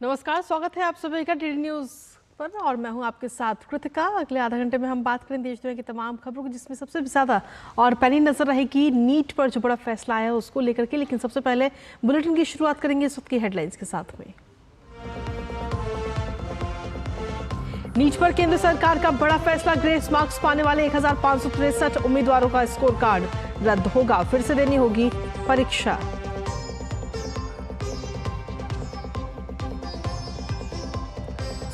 नमस्कार, स्वागत है आप सभी का डीडी न्यूज पर और मैं हूं आपके साथ कृतिका। अगले आधा घंटे में हम बात करें देश दुनिया की तमाम खबरों की, जिसमें सबसे ज्यादा और पैनी नजर रहेगी नीट पर जो बड़ा फैसला आया है उसको लेकर के। लेकिन सबसे पहले बुलेटिन की शुरुआत करेंगे इस वक्त की हेडलाइंस के साथ में। नीट पर केंद्र सरकार का बड़ा फैसला, ग्रेस मार्क्स पाने वाले 1563 उम्मीदवारों का स्कोर कार्ड रद्द होगा, फिर से देनी होगी परीक्षा।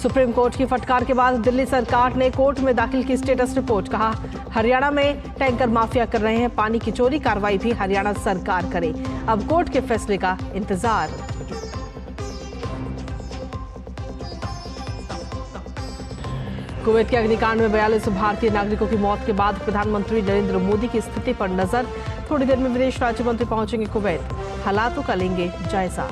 सुप्रीम कोर्ट की फटकार के बाद दिल्ली सरकार ने कोर्ट में दाखिल की स्टेटस रिपोर्ट। कहा, हरियाणा में टैंकर माफिया कर रहे हैं पानी की चोरी, कार्रवाई भी हरियाणा सरकार करे। अब कोर्ट के फैसले का इंतजार। कुवैत के अग्निकांड में 42 भारतीय नागरिकों की मौत के बाद प्रधानमंत्री नरेंद्र मोदी की स्थिति पर नजर। थोड़ी देर में विदेश राज्य मंत्री पहुंचेंगे कुवैत, हालातों का लेंगे जायजा।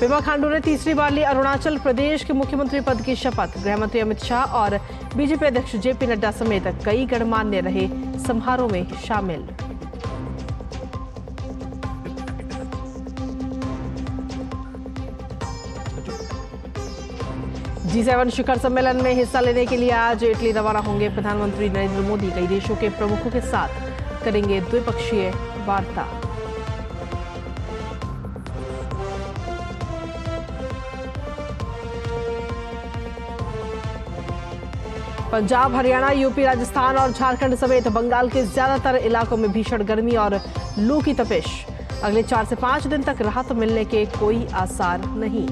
पेमा खांडू ने तीसरी बार ली अरुणाचल प्रदेश के मुख्यमंत्री पद की शपथ। गृहमंत्री अमित शाह और बीजेपी अध्यक्ष जेपी नड्डा समेत कई गणमान्य रहे समारोह में शामिल। G7 शिखर सम्मेलन में हिस्सा लेने के लिए आज इटली रवाना होंगे प्रधानमंत्री नरेंद्र मोदी। कई देशों के प्रमुखों के साथ करेंगे द्विपक्षीय वार्ता। पंजाब, हरियाणा, यूपी, राजस्थान और झारखंड समेत बंगाल के ज्यादातर इलाकों में भीषण गर्मी और लू की तपिश। अगले 4 से 5 दिन तक राहत मिलने के कोई आसार नहीं।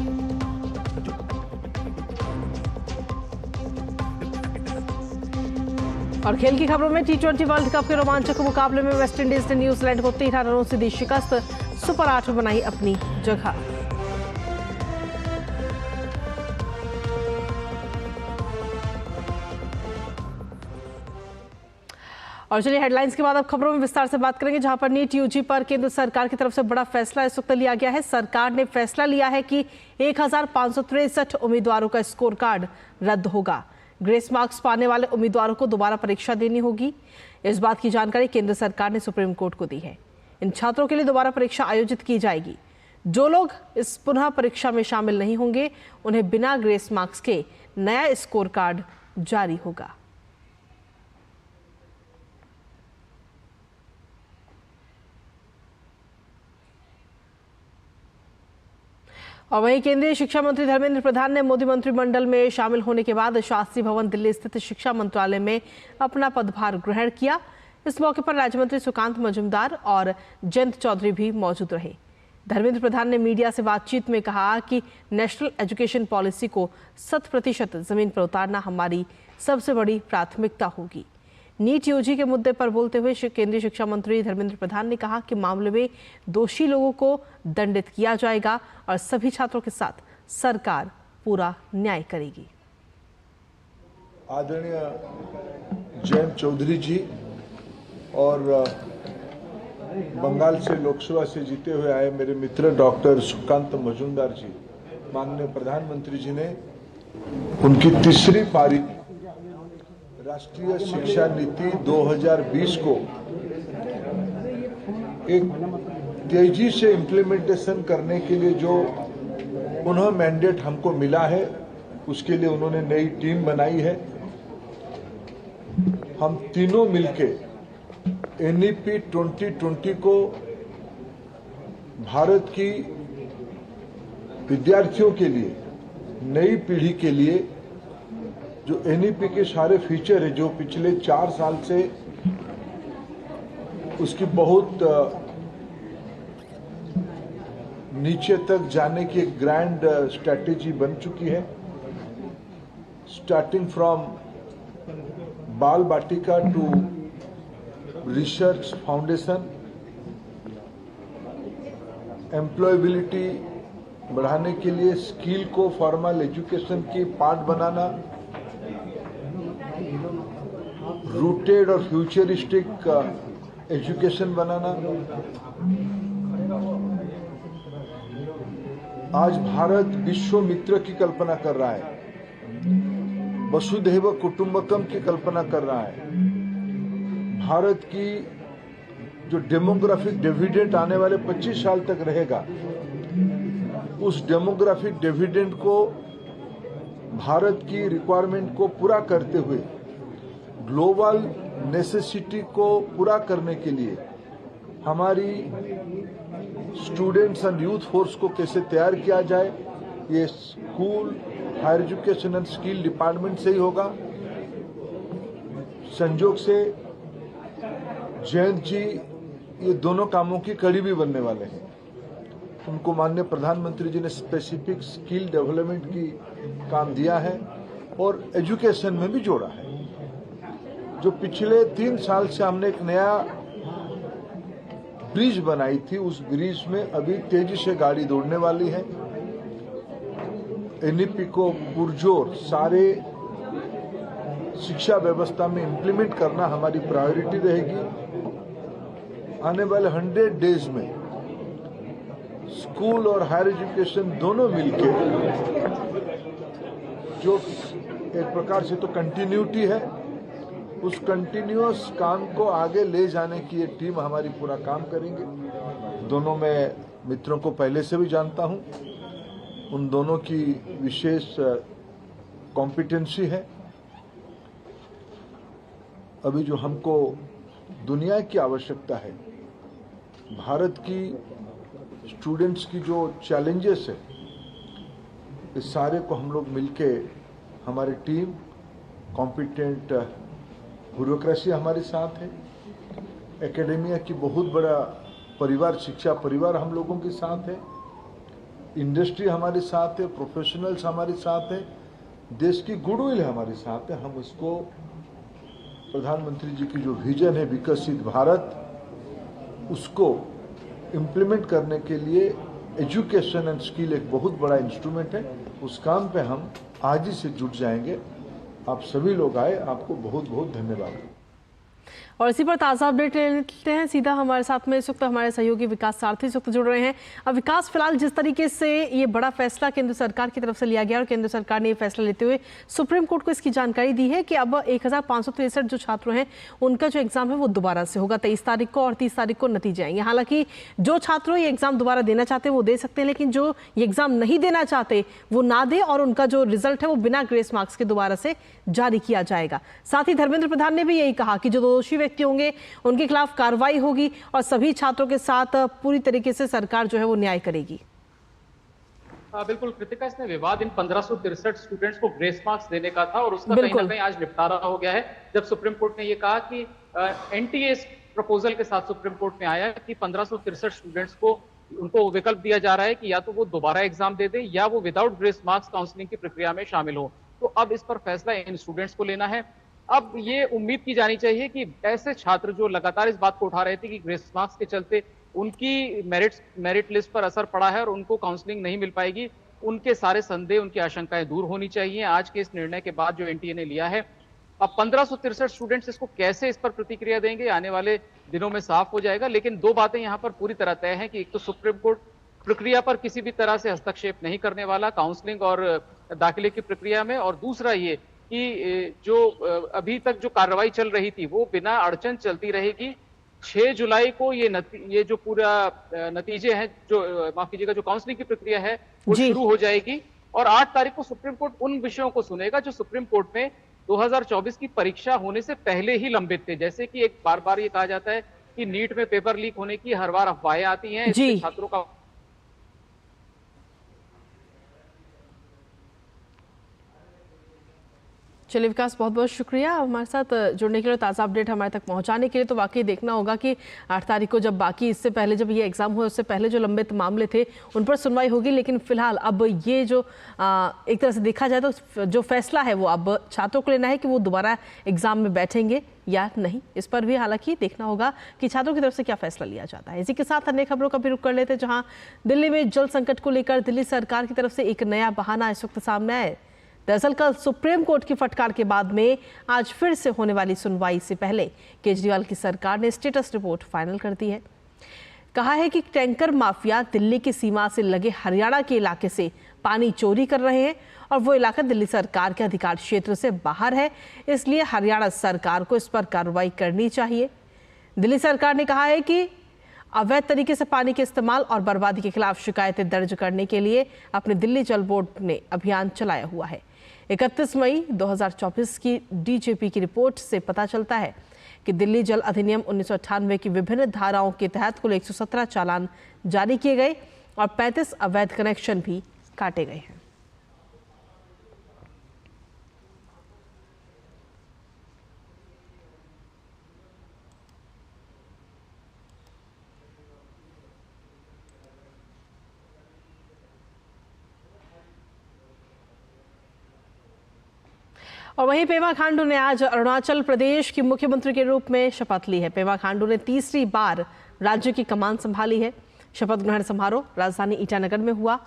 और खेल की खबरों में T20 वर्ल्ड कप के रोमांचक मुकाबले में वेस्टइंडीज ने न्यूजीलैंड को 13 रनों से दी शिकस्त। सुपर 8 में बनाई अपनी जगह। और चलिए हेडलाइंस के बाद अब खबरों में विस्तार से बात करेंगे, जहां पर नीट यूजी पर केंद्र सरकार की तरफ से बड़ा फैसला इस वक्त लिया गया है। सरकार ने फैसला लिया है कि 1563 उम्मीदवारों का स्कोर कार्ड रद्द होगा। ग्रेस मार्क्स पाने वाले उम्मीदवारों को दोबारा परीक्षा देनी होगी। इस बात की जानकारी केंद्र सरकार ने सुप्रीम कोर्ट को दी है। इन छात्रों के लिए दोबारा परीक्षा आयोजित की जाएगी। जो लोग इस पुनः परीक्षा में शामिल नहीं होंगे उन्हें बिना ग्रेस मार्क्स के नया स्कोर कार्ड जारी होगा। और वहीं केंद्रीय शिक्षा मंत्री धर्मेंद्र प्रधान ने मोदी मंत्रिमंडल में शामिल होने के बाद शास्त्री भवन दिल्ली स्थित शिक्षा मंत्रालय में अपना पदभार ग्रहण किया। इस मौके पर राज्य मंत्री सुकांत मजूमदार और जयंत चौधरी भी मौजूद रहे। धर्मेंद्र प्रधान ने मीडिया से बातचीत में कहा कि नेशनल एजुकेशन पॉलिसी को 100% जमीन पर उतारना हमारी सबसे बड़ी प्राथमिकता होगी। नीट यूजी के मुद्दे पर बोलते हुए केंद्रीय शिक्षा मंत्री धर्मेंद्र प्रधान ने कहा कि मामले में दोषी लोगों को दंडित किया जाएगा और सभी छात्रों के साथ सरकार पूरा न्याय करेगी। आदरणीय जयंत चौधरी जी और बंगाल से लोकसभा से जीते हुए आए मेरे मित्र डॉक्टर सुकांत मजूमदार जी, माननीय प्रधानमंत्री जी ने उनकी तीसरी पारी राष्ट्रीय शिक्षा नीति 2020 को एक तेजी से इम्प्लीमेंटेशन करने के लिए जो पुनः मैंडेट हमको मिला है, उसके लिए उन्होंने नई टीम बनाई है। हम तीनों मिलके NEP 2020 को भारत की विद्यार्थियों के लिए, नई पीढ़ी के लिए जो NEP के सारे फीचर है जो पिछले 4 साल से उसकी बहुत नीचे तक जाने की एक ग्रैंड स्ट्रैटेजी बन चुकी है। स्टार्टिंग फ्रॉम बाल बाटिका टू रिसर्च फाउंडेशन, एम्प्लॉयबिलिटी बढ़ाने के लिए स्किल को फॉर्मल एजुकेशन की पार्ट बनाना, रूटेड और फ्यूचरिस्टिक एजुकेशन बनाना, आज भारत विश्व मित्र की कल्पना कर रहा है, वसुधैव कुटुंबकम की कल्पना कर रहा है। भारत की जो डेमोग्राफिक डिविडेंड आने वाले 25 साल तक रहेगा, उस डेमोग्राफिक डिविडेंड को, भारत की रिक्वायरमेंट को पूरा करते हुए ग्लोबल नेसेसिटी को पूरा करने के लिए हमारी स्टूडेंट्स एंड यूथ फोर्स को कैसे तैयार किया जाए, ये school, higher education and skill department से ही होगा। संजोग से जयंत जी ये दोनों कामों की कड़ी भी बनने वाले हैं। उनको माननीय प्रधानमंत्री जी ने स्पेसिफिक स्किल डेवलपमेंट की काम दिया है और एजुकेशन में भी जोड़ा है। जो पिछले 3 साल से हमने एक नया ब्रिज बनाई थी, उस ब्रिज में अभी तेजी से गाड़ी दौड़ने वाली है। एनईपी को पुरजोर सारे शिक्षा व्यवस्था में इंप्लीमेंट करना हमारी प्रायोरिटी रहेगी। आने वाले 100 डेज में स्कूल और हायर एजुकेशन दोनों मिलके जो एक प्रकार से तो कंटिन्यूटी है, उस कंटिन्यूअस काम को आगे ले जाने की ये टीम हमारी पूरा काम करेंगे। दोनों मैं मित्रों को पहले से भी जानता हूं, उन दोनों की विशेष कॉम्पिटेंसी है। अभी जो हमको दुनिया की आवश्यकता है, भारत की स्टूडेंट्स की जो चैलेंजेस है, इस सारे को हम लोग मिलके, हमारी टीम, कॉम्पिटेंट ब्यूरोक्रेसी हमारे साथ है, एकेडेमिया की बहुत बड़ा परिवार, शिक्षा परिवार हम लोगों के साथ है, इंडस्ट्री हमारे साथ है, प्रोफेशनल्स हमारे साथ है, देश की गुडविल हमारे साथ है। हम इसको प्रधानमंत्री जी की जो विजन है विकसित भारत, उसको इम्प्लीमेंट करने के लिए एजुकेशन एंड स्किल एक बहुत बड़ा इंस्ट्रूमेंट है। उस काम पे हम आज ही से जुट जाएंगे। आप सभी लोग आए, आपको बहुत बहुत धन्यवाद। और इसी पर ताज़ा अपडेट ले लेते हैं। सीधा हमारे साथ में इस वक्त हमारे सहयोगी विकास सारथी इस वक्त जुड़ रहे हैं। अब विकास, फिलहाल जिस तरीके से ये बड़ा फैसला केंद्र सरकार की तरफ से लिया गया और केंद्र सरकार ने ये फैसला लेते हुए सुप्रीम कोर्ट को इसकी जानकारी दी है कि अब 1563 जो छात्र हैं उनका जो एग्जाम है वो दोबारा से होगा 23 तारीख को, और 30 तारीख को नतीजे आएंगे। हालांकि जो छात्र ये एग्जाम दोबारा देना चाहते हैं वो दे सकते हैं, लेकिन जो ये एग्जाम नहीं देना चाहते वो ना दे, और उनका जो रिजल्ट है वो बिना ग्रेस मार्क्स के दोबारा से जारी किया जाएगा। साथ ही धर्मेंद्र प्रधान ने भी यही कहा कि जो दोषी व्यक्ति होंगे उनके खिलाफ कार्रवाई होगी और सभी छात्रों के साथ पूरी तरीके से सरकार जो है वो न्याय करेगी। बिल्कुल कृतिका, इसमें विवाद इन 1563 स्टूडेंट्स को ग्रेस मार्क्स देने का था और उसका कहीं ना कहीं आज निपटारा हो गया है, जब सुप्रीम कोर्ट ने ये कहा कि एनटीए प्रपोजल के साथ सुप्रीम कोर्ट में आया कि 1563 स्टूडेंट्स को उनको विकल्प दिया जा रहा है कि या तो वो दोबारा एग्जाम दे दे या वो विदाउट ग्रेस मार्क्स काउंसलिंग की प्रक्रिया में शामिल हो। तो अब इस पर फैसला इन स्टूडेंट्स को लेना है। अब ये उम्मीद की जानी चाहिए कि ऐसे छात्र जो लगातार इस बात को उठा रहे थे कि ग्रेस मार्क्स के चलते उनकी मेरिट लिस्ट पर असर पड़ा है और उनको काउंसलिंग नहीं मिल पाएगी, उनके सारे संदेह, उनकी आशंकाएं दूर होनी चाहिए आज के इस निर्णय के बाद जो एनटीए ने लिया है। अब 1563 स्टूडेंट्स इसको कैसे इस पर प्रतिक्रिया देंगे आने वाले दिनों में साफ हो जाएगा, लेकिन दो बातें यहाँ पर पूरी तरह तय है कि एक तो सुप्रीम कोर्ट प्रक्रिया पर किसी भी तरह से हस्तक्षेप नहीं करने वाला काउंसलिंग और दाखिले की प्रक्रिया में, और दूसरा ये कि जो अभी तक जो कार्रवाई चल रही थी वो बिना अड़चन चलती रहेगी। 6 जुलाई को ये जो पूरा नतीजे हैं, जो माफ कीजिएगा, जो काउंसलिंग की प्रक्रिया है वो शुरू हो जाएगी और 8 तारीख को सुप्रीम कोर्ट उन विषयों को सुनेगा जो सुप्रीम कोर्ट में 2024 की परीक्षा होने से पहले ही लंबित थे। जैसे कि एक बार बार ये कहा जाता है कि नीट में पेपर लीक होने की हर बार अफवाहें आती हैं, इससे छात्रों का चलिए विकास, बहुत बहुत शुक्रिया हमारे साथ जुड़ने के लिए, ताज़ा अपडेट हमारे तक पहुंचाने के लिए। तो वाकई देखना होगा कि 8 तारीख को जब बाकी इससे पहले जब ये एग्ज़ाम हुए उससे पहले जो लंबित मामले थे उन पर सुनवाई होगी, लेकिन फिलहाल अब ये जो एक तरह से देखा जाए तो जो फैसला है वो अब छात्रों को लेना है कि वो दोबारा एग्ज़ाम में बैठेंगे या नहीं। इस पर भी हालांकि देखना होगा कि छात्रों की तरफ से क्या फैसला लिया जाता है। इसी के साथ अन्य खबरों का भी रुख कर लेते हैं, जहाँ दिल्ली में जल संकट को लेकर दिल्ली सरकार की तरफ से एक नया बहाना इस वक्त सामने आया। दरअसल कल सुप्रीम कोर्ट की फटकार के बाद में आज फिर से होने वाली सुनवाई से पहले केजरीवाल की सरकार ने स्टेटस रिपोर्ट फाइनल कर दी है। कहा है कि टैंकर माफिया दिल्ली की सीमा से लगे हरियाणा के इलाके से पानी चोरी कर रहे हैं और वो इलाका दिल्ली सरकार के अधिकार क्षेत्र से बाहर है, इसलिए हरियाणा सरकार को इस पर कार्रवाई करनी चाहिए। दिल्ली सरकार ने कहा है कि अवैध तरीके से पानी के इस्तेमाल और बर्बादी के खिलाफ शिकायतें दर्ज करने के लिए अपने दिल्ली जल बोर्ड ने अभियान चलाया हुआ है। 31 मई 2024 की डीजीपी की रिपोर्ट से पता चलता है कि दिल्ली जल अधिनियम 1998 की विभिन्न धाराओं के तहत कुल 117 चालान जारी किए गए और 35 अवैध कनेक्शन भी काटे गए हैं। और वहीं पेमा खांडू ने आज अरुणाचल प्रदेश की मुख्यमंत्री के रूप में शपथ ली है। पेमा खांडू ने तीसरी बार राज्य की कमान संभाली है। शपथ ग्रहण समारोह राजधानी ईटानगर में हुआ।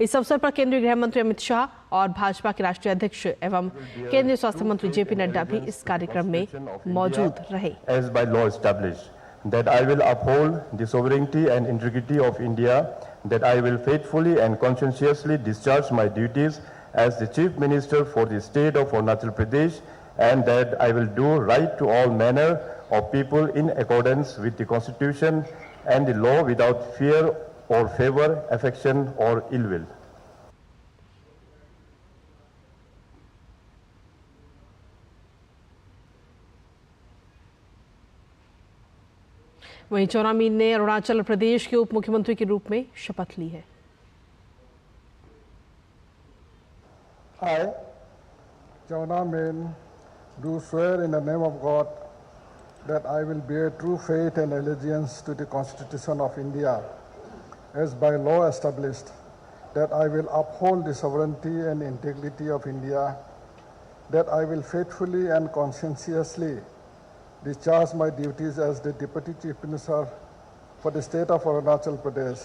इस अवसर पर केंद्रीय गृह मंत्री अमित शाह और भाजपा के राष्ट्रीय अध्यक्ष एवं केंद्रीय स्वास्थ्य मंत्री जेपी नड्डा भी इस कार्यक्रम में मौजूद रहे। That I will uphold the sovereignty and integrity of India, that I will faithfully and conscientiously discharge my duties as the Chief Minister for the state of Arunachal Pradesh, and that I will do right to all manner of people in accordance with the Constitution and the law without fear or favor, affection or ill will. वहीं चौना mean ने अरुणाचल प्रदेश के उप मुख्यमंत्री के रूप में शपथ ली है। I, Chona Mein, do swear in the name of God that I will bear true faith and allegiance to the Constitution of India as by law established, that I will uphold the sovereignty and integrity of India, that I will faithfully and conscientiously discharge my duties as the Deputy Chief Minister for the state of Arunachal Pradesh,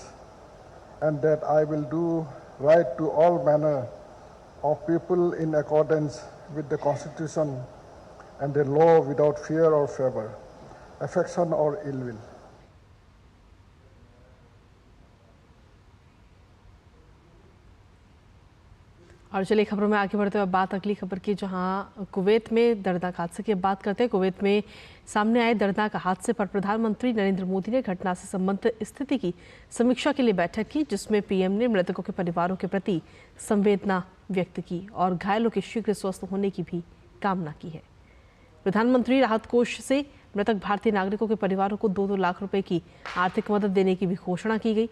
and that I will do right to all manner of people in accordance with the Constitution and the law without fear or favor, affection or ill will. और चलिए खबरों में आगे बढ़ते हुए बात अगली खबर की, जहां कुवैत में दर्दनाक हादसे की बात करते हैं। कुवैत में सामने आए दर्दनाक हादसे पर प्रधानमंत्री नरेंद्र मोदी ने घटना से संबंधित स्थिति की समीक्षा के लिए बैठक की, जिसमें पीएम ने मृतकों के परिवारों के प्रति संवेदना व्यक्त की और घायलों के शीघ्र स्वस्थ होने की भी कामना की है। प्रधानमंत्री राहत कोष से मृतक भारतीय नागरिकों के परिवारों को 2-2 लाख रुपए की आर्थिक मदद देने की भी घोषणा की गई।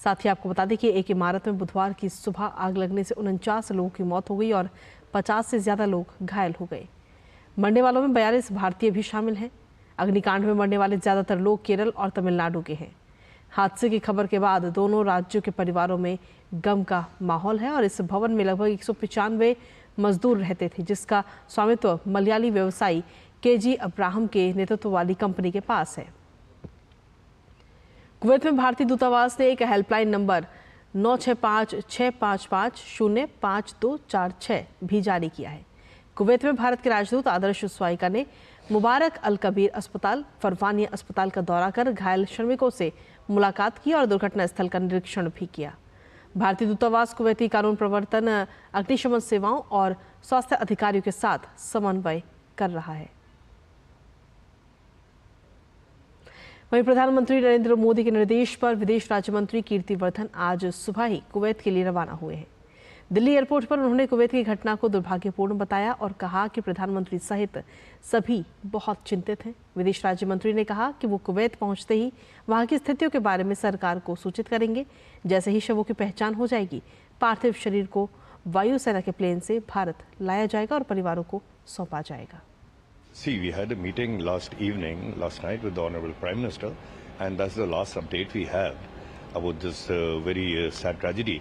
साथ ही आपको बता दें कि एक इमारत में बुधवार की सुबह आग लगने से 49 लोगों की मौत हो गई और 50 से ज्यादा लोग घायल हो गए। मरने वालों में 42 भारतीय भी शामिल हैं। अग्निकांड में मरने वाले ज्यादातर लोग केरल और तमिलनाडु के हैं। हादसे की खबर के बाद दोनों राज्यों के परिवारों में गम का माहौल है और इस भवन में लगभग 195 मजदूर रहते थे, जिसका स्वामित्व मलयाली व्यवसायी केजी अब्राहम के नेतृत्व वाली कंपनी के पास है। कुवैत में भारतीय दूतावास ने एक हेल्पलाइन नंबर 965655055246 भी जारी किया है। कुवैत में भारत के राजदूत आदर्श स्वाइका ने मुबारक अल कबीर अस्पताल, फरवानिया अस्पताल का दौरा कर घायल श्रमिकों से मुलाकात की और दुर्घटना स्थल का निरीक्षण भी किया। भारतीय दूतावास कुवैती कानून प्रवर्तन, अग्निशमन सेवाओं और स्वास्थ्य अधिकारियों के साथ समन्वय कर रहा है। वहीं प्रधानमंत्री नरेंद्र मोदी के निर्देश पर विदेश राज्य मंत्री कीर्ति वर्धन आज सुबह ही कुवैत के लिए रवाना हुए हैं। दिल्ली एयरपोर्ट पर उन्होंने कुवैत की घटना को दुर्भाग्यपूर्ण बताया और कहा कि प्रधानमंत्री सहित सभी बहुत चिंतित हैं। विदेश राज्य मंत्री ने कहा कि वो कुवैत पहुंचते ही वहां की स्थितियों के बारे में सरकार को सूचित करेंगे। जैसे ही शवों की पहचान हो जाएगी, पार्थिव शरीर को वायुसेना के प्लेन से भारत लाया जाएगा और परिवारों को सौंपा जाएगा। See, we had a meeting last night with the Honorable Prime Minister, and that's the last update we have about this very sad tragedy.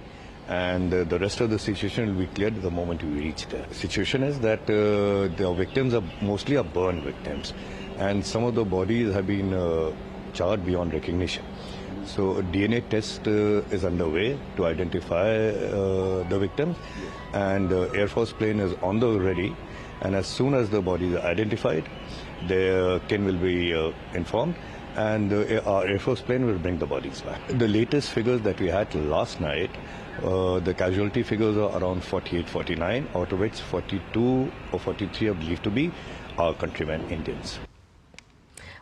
And the rest of the situation will be cleared the moment we reach there. The situation is that the victims are mostly burn victims, and some of the bodies have been charred beyond recognition. So a DNA test is underway to identify the victims, and the Air Force plane is on the ready. And as soon as the bodies are identified, their kin will be informed, and our Air Force plane will bring the bodies back. The latest figures that we had last night, the casualty figures are around 48, 49, out of which 42 or 43 are believed to be our countrymen Indians.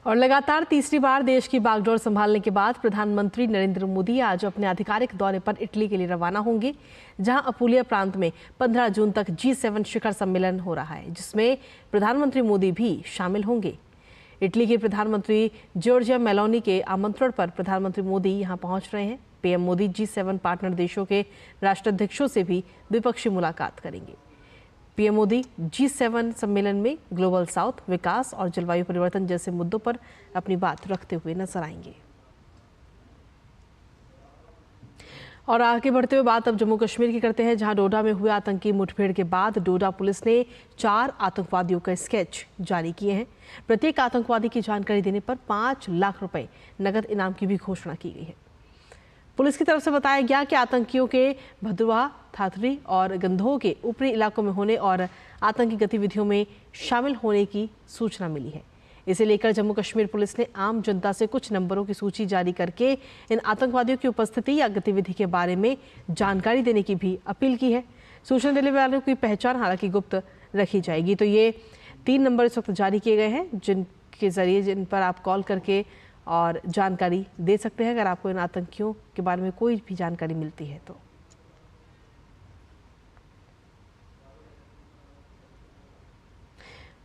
और लगातार तीसरी बार देश की बागडोर संभालने के बाद प्रधानमंत्री नरेंद्र मोदी आज अपने आधिकारिक दौरे पर इटली के लिए रवाना होंगे, जहां अपुलिया प्रांत में 15 जून तक G7 शिखर सम्मेलन हो रहा है, जिसमें प्रधानमंत्री मोदी भी शामिल होंगे। इटली के प्रधानमंत्री जॉर्जिया मेलोनी के आमंत्रण पर प्रधानमंत्री मोदी यहां पहुंच रहे हैं। पीएम मोदी G7 पार्टनर देशों के राष्ट्राध्यक्षों से भी द्विपक्षीय मुलाकात करेंगे। पीएम मोदी G7 सम्मेलन में ग्लोबल साउथ, विकास और जलवायु परिवर्तन जैसे मुद्दों पर अपनी बात रखते हुए नजर आएंगे। और आगे बढ़ते हुए बात अब जम्मू कश्मीर की करते हैं, जहां डोडा में हुए आतंकी मुठभेड़ के बाद डोडा पुलिस ने 4 आतंकवादियों का स्केच जारी किए हैं। प्रत्येक आतंकवादी की जानकारी देने पर 5 लाख रुपए नगद इनाम की भी घोषणा की गई है। पुलिस की तरफ से बताया गया कि आतंकियों के भदुआ, थाथरी और गंधोह के ऊपरी इलाकों में होने और आतंकी गतिविधियों में शामिल होने की सूचना मिली है। इसे लेकर जम्मू कश्मीर पुलिस ने आम जनता से कुछ नंबरों की सूची जारी करके इन आतंकवादियों की उपस्थिति या गतिविधि के बारे में जानकारी देने की भी अपील की है। सूचना देने वालों की पहचान हालांकि गुप्त रखी जाएगी। तो ये 3 नंबर इस वक्त जारी किए गए हैं, जिनके जरिए जिन पर आप कॉल करके और जानकारी दे सकते हैं अगर आपको इन आतंकियों के बारे में कोई भी जानकारी मिलती है तो।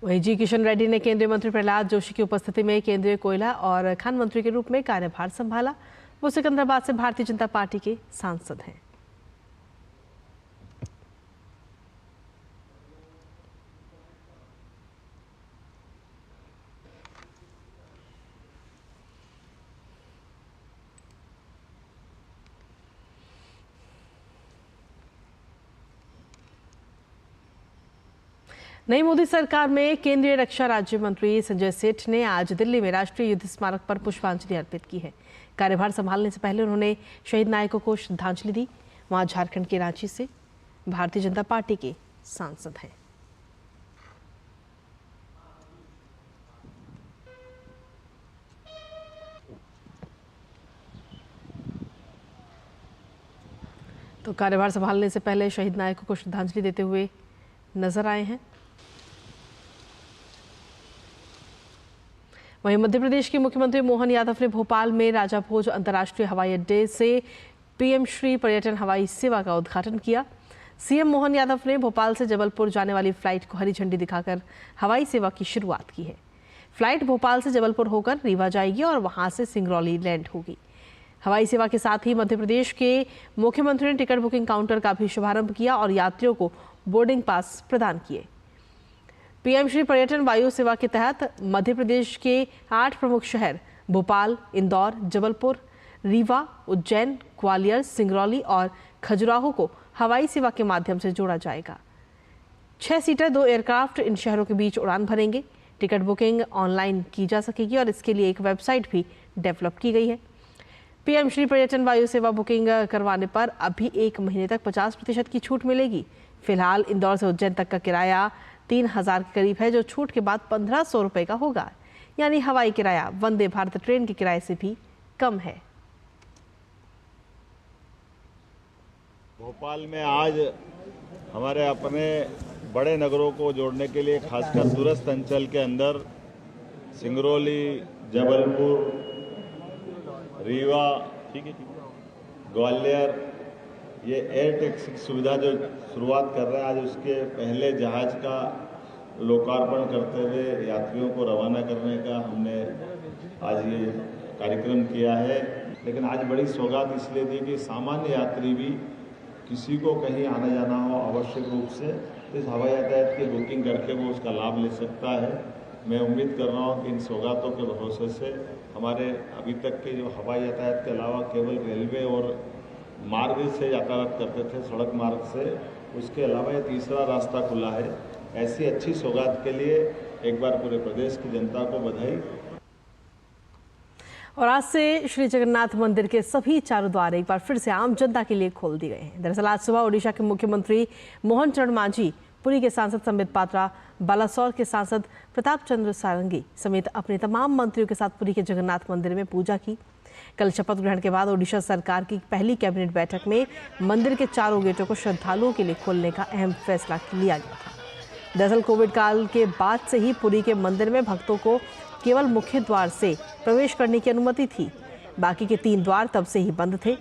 वहीं जी किशन रेड्डी ने केंद्रीय मंत्री प्रहलाद जोशी की उपस्थिति में केंद्रीय कोयला और खान मंत्री के रूप में कार्यभार संभाला। वो सिकंदराबाद से भारतीय जनता पार्टी के सांसद हैं। नई मोदी सरकार में केंद्रीय रक्षा राज्य मंत्री संजय सेठ ने आज दिल्ली में राष्ट्रीय युद्ध स्मारक पर पुष्पांजलि अर्पित की है। कार्यभार संभालने से पहले उन्होंने शहीद नायकों को श्रद्धांजलि दी। वहां झारखंड के रांची से भारतीय जनता पार्टी के सांसद हैं। तो कार्यभार संभालने से पहले शहीद नायकों को श्रद्धांजलि देते हुए नजर आए हैं। वहीं मध्य प्रदेश के मुख्यमंत्री मोहन यादव ने भोपाल में राजा भोज अंतर्राष्ट्रीय हवाई अड्डे से पीएम श्री पर्यटन हवाई सेवा का उद्घाटन किया। सीएम मोहन यादव ने भोपाल से जबलपुर जाने वाली फ्लाइट को हरी झंडी दिखाकर हवाई सेवा की शुरुआत की है। फ्लाइट भोपाल से जबलपुर होकर रीवा जाएगी और वहां से सिंगरौली लैंड होगी। हवाई सेवा के साथ ही मध्य प्रदेश के मुख्यमंत्री ने टिकट बुकिंग काउंटर का भी शुभारंभ किया और यात्रियों को बोर्डिंग पास प्रदान किए। पीएम श्री पर्यटन वायु सेवा के तहत मध्य प्रदेश के 8 प्रमुख शहर भोपाल, इंदौर, जबलपुर, रीवा, उज्जैन, ग्वालियर, सिंगरौली और खजुराहो को हवाई सेवा के माध्यम से जोड़ा जाएगा। 6 सीटर 2 एयरक्राफ्ट इन शहरों के बीच उड़ान भरेंगे। टिकट बुकिंग ऑनलाइन की जा सकेगी और इसके लिए एक वेबसाइट भी डेवलप की गई है। पीएम श्री पर्यटन वायु सेवा बुकिंग करवाने पर अभी 1 महीने तक 50% की छूट मिलेगी। फिलहाल इंदौर से उज्जैन तक का किराया 3000 के करीब है, जो छूट के बाद 1500 रुपए का होगा। यानी हवाई किराया वंदे भारत ट्रेन के किराए से भी कम है। भोपाल में आज हमारे अपने बड़े नगरों को जोड़ने के लिए खासकर दूरस्थ अंचल के अंदर सिंगरौली, जबलपुर, रीवा, ग्वालियर, ये एयर टैक्सी सुविधा जो शुरुआत कर रहे हैं, आज उसके पहले जहाज का लोकार्पण करते हुए यात्रियों को रवाना करने का हमने आज ये कार्यक्रम किया है। लेकिन आज बड़ी सौगात इसलिए दी कि सामान्य यात्री भी किसी को कहीं आना जाना हो आवश्यक रूप से इस हवाई यातायात की बुकिंग करके वो उसका लाभ ले सकता है। मैं उम्मीद कर रहा हूँ कि इन सौगातों के भरोसे से हमारे अभी तक के जो हवाई यातायात के अलावा केवल रेलवे और मार्ग से यातायात करते थे, सड़क मार्ग से, उसके अलावा ये तीसरा रास्ता खुला है। ऐसी अच्छी सौगात के लिए एक बार पूरे प्रदेश की जनता को बधाई। और आज से श्री जगन्नाथ मंदिर के सभी चारों द्वार एक बार फिर से आम जनता के लिए खोल दिए गए हैं। दरअसल आज सुबह ओडिशा के मुख्यमंत्री मोहन चरण मांझी पुरी के सांसद संबित पात्रा, बालासोर के सांसद प्रताप चंद्र सारंगी समेत अपने तमाम मंत्रियों के साथ पुरी के जगन्नाथ मंदिर में पूजा की। कल शपथ ग्रहण के बाद ओडिशा सरकार की पहली कैबिनेट बैठक में मंदिर के चारों गेटों को श्रद्धालुओं के लिए खोलने का अहम फैसला लिया गया था। दरअसल कोविड काल के बाद से ही पुरी के मंदिर में भक्तों को केवल मुख्य द्वार से प्रवेश करने की अनुमति थी, बाकी के 3 द्वार तब से ही बंद थे।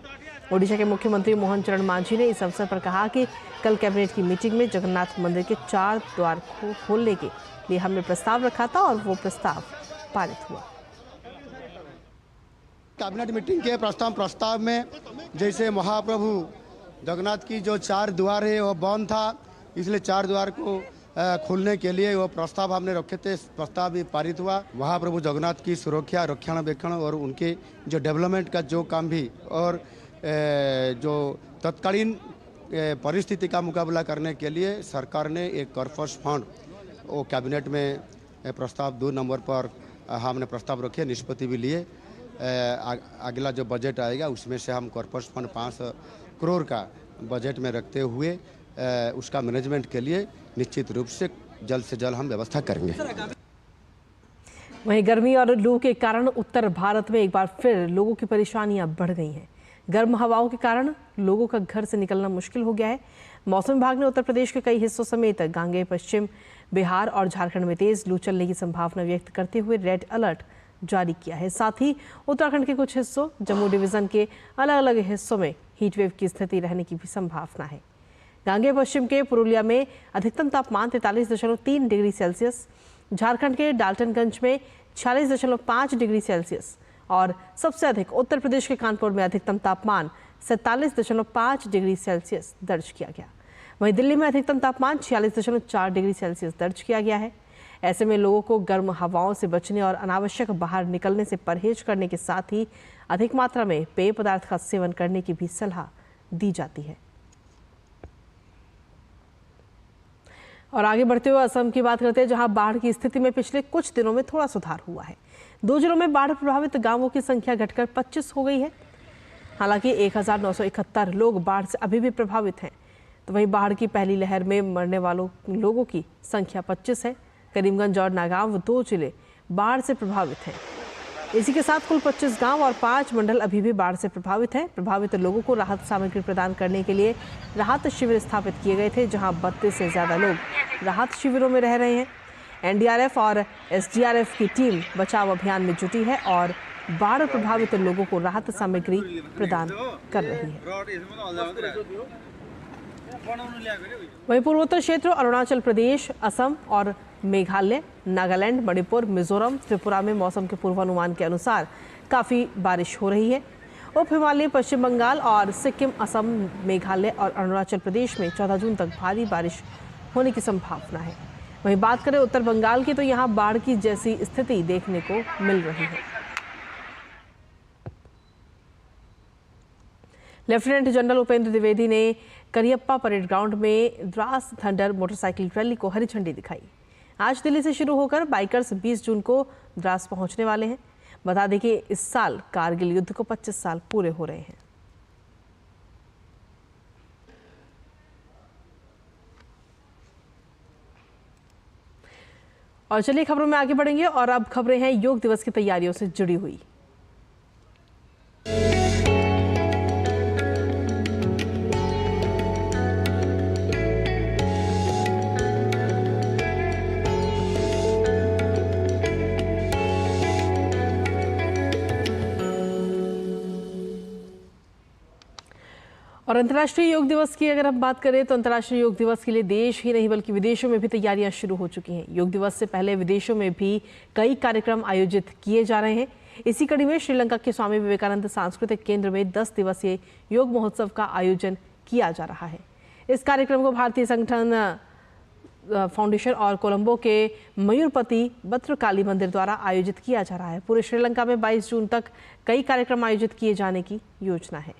ओडिशा के मुख्यमंत्री मोहन चरण मांझी ने इस अवसर पर कहा कि कल कैबिनेट की मीटिंग में जगन्नाथ मंदिर के 4 द्वार को खोलने के लिए हमने प्रस्ताव रखा था और वो प्रस्ताव पारित हुआ। कैबिनेट मीटिंग के प्रस्ताव में जैसे महाप्रभु जगन्नाथ की जो 4 द्वार है वो बंद था, इसलिए 4 द्वार को खोलने के लिए वो प्रस्ताव हमने रखे थे। प्रस्ताव भी पारित हुआ। महाप्रभु जगन्नाथ की सुरक्षा, रक्षणाबेक्षण और उनके जो डेवलपमेंट का जो काम भी और जो तत्कालीन परिस्थिति का मुकाबला करने के लिए सरकार ने एक कॉर्पस फंड वो कैबिनेट में प्रस्ताव 2 नंबर पर हमने प्रस्ताव रखे, निष्पत्ति भी लिए। अगला जो बजट आएगा उसमें से हम कॉर्पस फंड 5 करोड़ का बजट में रखते हुए उसका मैनेजमेंट के लिए निश्चित रूप से जल्द हम व्यवस्था करेंगे। वहीं गर्मी और लू के कारण उत्तर भारत में एक बार फिर लोगों की परेशानियां बढ़ गई हैं। गर्म हवाओं के कारण लोगों का घर से निकलना मुश्किल हो गया है। मौसम विभाग ने उत्तर प्रदेश के कई हिस्सों समेत गांगेय पश्चिम, बिहार और झारखंड में तेज लू चलने की संभावना व्यक्त करते हुए रेड अलर्ट जारी किया है। साथ ही उत्तराखंड के कुछ हिस्सों, जम्मू डिवीजन के अलग अलग हिस्सों में हीटवेव की स्थिति रहने की भी संभावना है। गांगेय पश्चिम के पुरुलिया में अधिकतम तापमान 43.3 डिग्री सेल्सियस, झारखंड के डाल्टनगंज में 46.5 डिग्री सेल्सियस और सबसे अधिक उत्तर प्रदेश के कानपुर में अधिकतम तापमान 47.5 डिग्री सेल्सियस दर्ज किया गया। वहीं दिल्ली में अधिकतम तापमान 46.4 डिग्री सेल्सियस दर्ज किया गया है। ऐसे में लोगों को गर्म हवाओं से बचने और अनावश्यक बाहर निकलने से परहेज करने के साथ ही अधिक मात्रा में पेय पदार्थ का सेवन करने की भी सलाह दी जाती है। और आगे बढ़ते हुए असम की बात करते हैं, जहां बाढ़ की स्थिति में पिछले कुछ दिनों में थोड़ा सुधार हुआ है। 2 जिलों में बाढ़ प्रभावित गांवों की संख्या घटकर 25 हो गई है। हालांकि 1971 लोग बाढ़ से अभी भी प्रभावित हैं। तो वहीं बाढ़ की पहली लहर में मरने वालों लोगों की संख्या 25 है। करीमगंज और नागांव 2 जिले बाढ़ से प्रभावित हैं। इसी के साथ कुल 25 गांव और 5 मंडल अभी भी बाढ़ से प्रभावित हैं। प्रभावित लोगों को राहत सामग्री प्रदान करने के लिए राहत शिविर स्थापित किए गए थे, जहां 32 से ज्यादा लोग राहत शिविरों में रह रहे हैं। एनडीआरएफ और एसडीआरएफ की टीम बचाव अभियान में जुटी है और बाढ़ प्रभावित लोगों को राहत सामग्री प्रदान कर रही है। वहीं पूर्वोत्तर क्षेत्र अरुणाचल प्रदेश, असम और मेघालय, नागालैंड, मणिपुर, मिजोरम, त्रिपुरा में मौसम के पूर्वानुमान के अनुसार काफ़ी बारिश हो रही है। उप हिमालय पश्चिम बंगाल और सिक्किम, असम, मेघालय और अरुणाचल प्रदेश में 14 जून तक भारी बारिश होने की संभावना है। वहीं बात करें उत्तर बंगाल की, तो यहाँ बाढ़ की जैसी स्थिति देखने को मिल रही है। लेफ्टिनेंट जनरल उपेंद्र द्विवेदी ने करियप्पा परेड ग्राउंड में द्रास थंडर मोटरसाइकिल रैली को हरी झंडी दिखाई। आज दिल्ली से शुरू होकर बाइकर्स 20 जून को द्रास पहुंचने वाले हैं। बता दें कि इस साल कारगिल युद्ध को 25 साल पूरे हो रहे हैं। और चलिए खबरों में आगे बढ़ेंगे और अब खबरें हैं योग दिवस की तैयारियों से जुड़ी हुई। और अंतर्राष्ट्रीय योग दिवस की अगर हम बात करें तो अंतर्राष्ट्रीय योग दिवस के लिए देश ही नहीं बल्कि विदेशों में भी तैयारियां शुरू हो चुकी हैं। योग दिवस से पहले विदेशों में भी कई कार्यक्रम आयोजित किए जा रहे हैं। इसी कड़ी में श्रीलंका के स्वामी विवेकानंद सांस्कृतिक केंद्र में 10 दिवसीय योग महोत्सव का आयोजन किया जा रहा है। इस कार्यक्रम को भारतीय संगठन फाउंडेशन और कोलंबो के मयूरपति भद्रकाली मंदिर द्वारा आयोजित किया जा रहा है। पूरे श्रीलंका में 22 जून तक कई कार्यक्रम आयोजित किए जाने की योजना है।